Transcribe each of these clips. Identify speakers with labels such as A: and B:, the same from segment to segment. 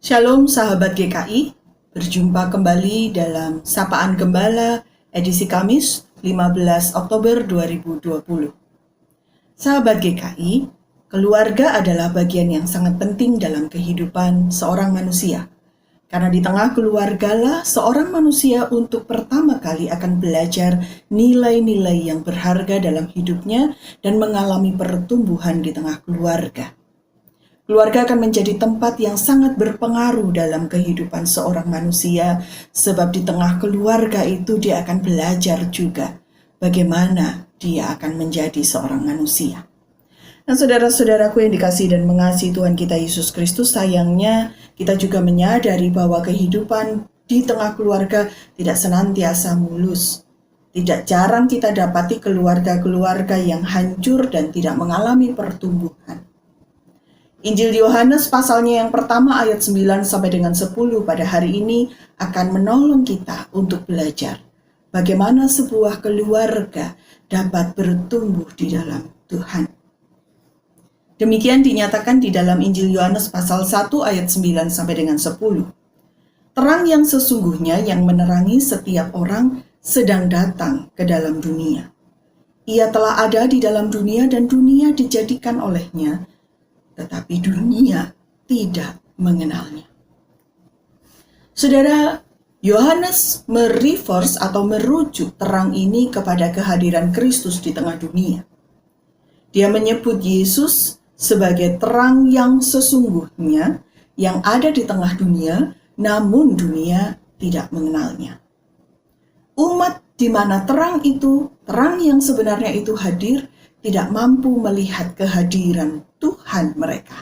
A: Shalom sahabat GKI, berjumpa kembali dalam Sapaan Gembala edisi Kamis 15 Oktober 2020. Sahabat GKI, keluarga adalah bagian yang sangat penting dalam kehidupan seorang manusia. Karena di tengah keluargalah seorang manusia untuk pertama kali akan belajar nilai-nilai yang berharga dalam hidupnya dan mengalami pertumbuhan di tengah keluarga. Keluarga akan menjadi tempat yang sangat berpengaruh dalam kehidupan seorang manusia, sebab di tengah keluarga itu dia akan belajar juga bagaimana dia akan menjadi seorang manusia. Nah, saudara-saudaraku yang dikasihi dan mengasihi Tuhan kita Yesus Kristus, sayangnya kita juga menyadari bahwa kehidupan di tengah keluarga tidak senantiasa mulus. Tidak jarang kita dapati keluarga-keluarga yang hancur dan tidak mengalami pertumbuhan. Injil Yohanes pasalnya yang pertama ayat 9 sampai dengan 10 pada hari ini akan menolong kita untuk belajar bagaimana sebuah keluarga dapat bertumbuh di dalam Tuhan. Demikian dinyatakan di dalam Injil Yohanes pasal 1 ayat 9 sampai dengan 10. Terang yang sesungguhnya yang menerangi setiap orang sedang datang ke dalam dunia. Ia telah ada di dalam dunia dan dunia dijadikan olehnya, tetapi dunia tidak mengenalnya. Saudara, Yohanes mereverse atau merujuk terang ini kepada kehadiran Kristus di tengah dunia. Dia menyebut Yesus sebagai terang yang sesungguhnya yang ada di tengah dunia, namun dunia tidak mengenalnya. Umat di mana terang yang sebenarnya itu hadir, tidak mampu melihat kehadiran Tuhan mereka.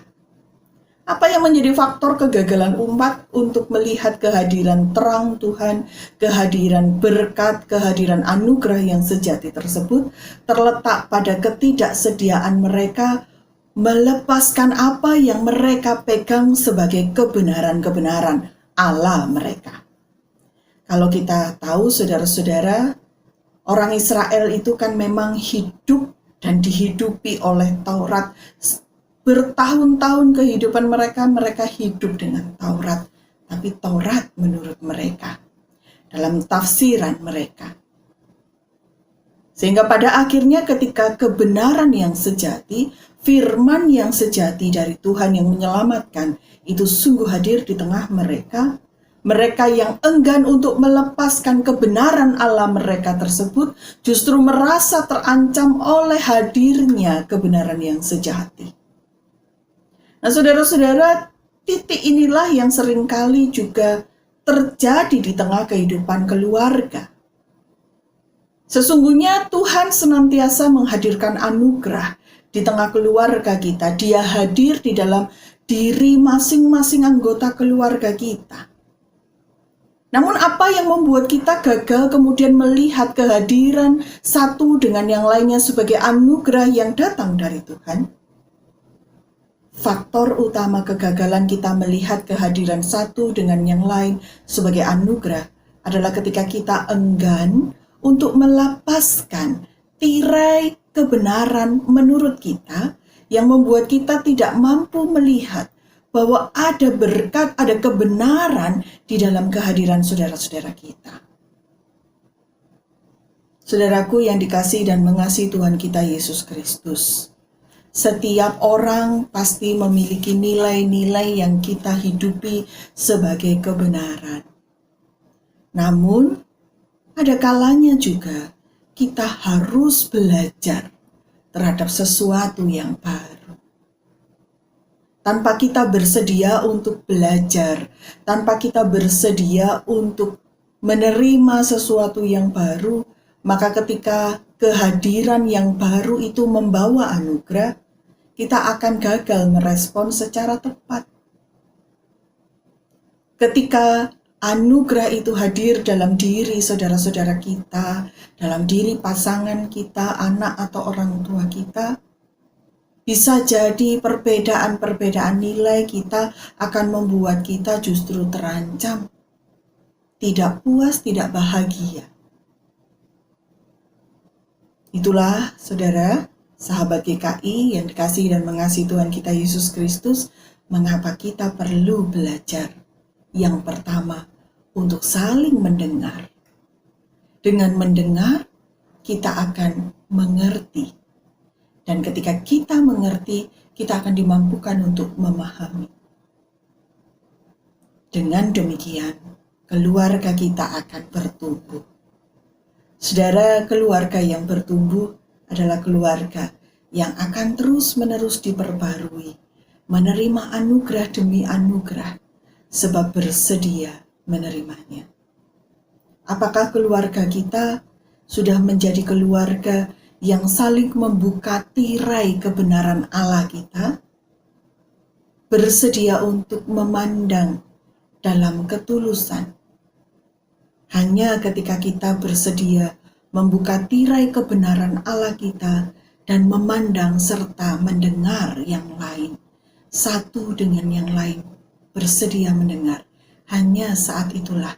A: Apa yang menjadi faktor kegagalan umat untuk melihat kehadiran terang Tuhan, kehadiran berkat, kehadiran anugerah yang sejati tersebut terletak pada ketidaksediaan mereka melepaskan apa yang mereka pegang sebagai kebenaran-kebenaran Allah mereka. Kalau kita tahu, saudara-saudara, orang Israel itu kan memang hidup dan dihidupi oleh Taurat. Bertahun-tahun kehidupan mereka hidup dengan Taurat. Tapi Taurat menurut mereka, dalam tafsiran mereka. Sehingga pada akhirnya ketika kebenaran yang sejati, firman yang sejati dari Tuhan yang menyelamatkan, itu sungguh hadir di tengah mereka. Mereka yang enggan untuk melepaskan kebenaran Allah mereka tersebut justru merasa terancam oleh hadirnya kebenaran yang sejati. Nah, saudara-saudara, titik inilah yang seringkali juga terjadi di tengah kehidupan keluarga. Sesungguhnya Tuhan senantiasa menghadirkan anugerah di tengah keluarga kita. Dia hadir di dalam diri masing-masing anggota keluarga kita. Namun apa yang membuat kita gagal kemudian melihat kehadiran satu dengan yang lainnya sebagai anugerah yang datang dari Tuhan? Faktor utama kegagalan kita melihat kehadiran satu dengan yang lain sebagai anugerah adalah ketika kita enggan untuk melepaskan tirai kebenaran menurut kita yang membuat kita tidak mampu melihat bahwa ada berkat, ada kebenaran di dalam kehadiran saudara-saudara kita. Saudaraku yang dikasihi dan mengasihi Tuhan kita Yesus Kristus, setiap orang pasti memiliki nilai-nilai yang kita hidupi sebagai kebenaran. Namun, ada kalanya juga kita harus belajar terhadap sesuatu yang baru. Tanpa kita bersedia untuk belajar, tanpa kita bersedia untuk menerima sesuatu yang baru, maka ketika kehadiran yang baru itu membawa anugerah, kita akan gagal merespon secara tepat. Ketika anugerah itu hadir dalam diri saudara-saudara kita, dalam diri pasangan kita, anak atau orang tua kita, bisa jadi perbedaan-perbedaan nilai kita akan membuat kita justru terancam, tidak puas, tidak bahagia. Itulah, saudara, Sahabat GKI yang dikasihi dan mengasihi Tuhan kita Yesus Kristus, mengapa kita perlu belajar? Yang pertama, untuk saling mendengar. Dengan mendengar, kita akan mengerti. Dan ketika kita mengerti, kita akan dimampukan untuk memahami. Dengan demikian, keluarga kita akan bertumbuh. Saudara, keluarga yang bertumbuh adalah keluarga yang akan terus-menerus diperbarui, menerima anugerah demi anugerah, sebab bersedia menerimanya. Apakah keluarga kita sudah menjadi keluarga yang saling membuka tirai kebenaran Allah kita? Bersedia untuk memandang dalam ketulusan. Hanya ketika kita bersedia membuka tirai kebenaran Allah kita dan memandang serta mendengar yang lain, satu dengan yang lain, bersedia mendengar. Hanya saat itulah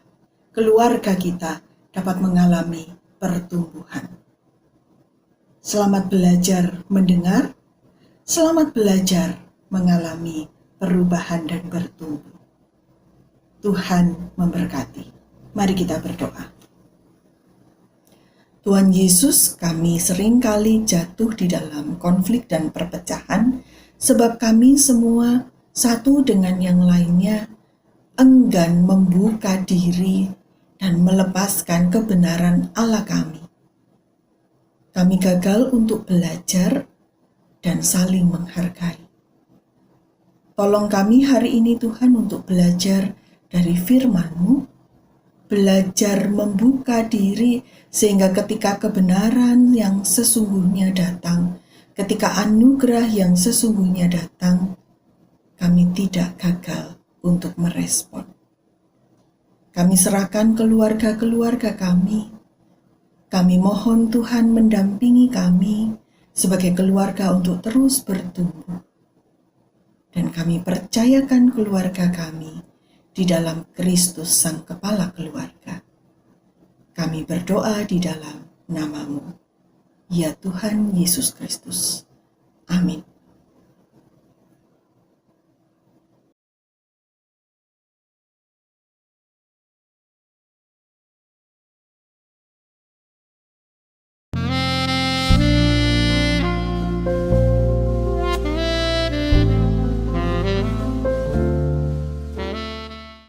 A: keluarga kita dapat mengalami pertumbuhan. Selamat belajar mendengar, selamat belajar mengalami perubahan dan bertumbuh. Tuhan memberkati. Mari kita berdoa. Tuhan Yesus, kami seringkali jatuh di dalam konflik dan perpecahan sebab kami semua satu dengan yang lainnya enggan membuka diri dan melepaskan kebenaran Allah kami. Kami gagal untuk belajar dan saling menghargai. Tolong kami hari ini Tuhan untuk belajar dari firman-Mu, belajar membuka diri sehingga ketika kebenaran yang sesungguhnya datang, ketika anugerah yang sesungguhnya datang, kami tidak gagal untuk merespon. Kami serahkan keluarga-keluarga kami. Kami mohon Tuhan mendampingi kami sebagai keluarga untuk terus bertumbuh. Dan kami percayakan keluarga kami di dalam Kristus Sang Kepala Keluarga. Kami berdoa di dalam nama-Mu, ya Tuhan Yesus Kristus.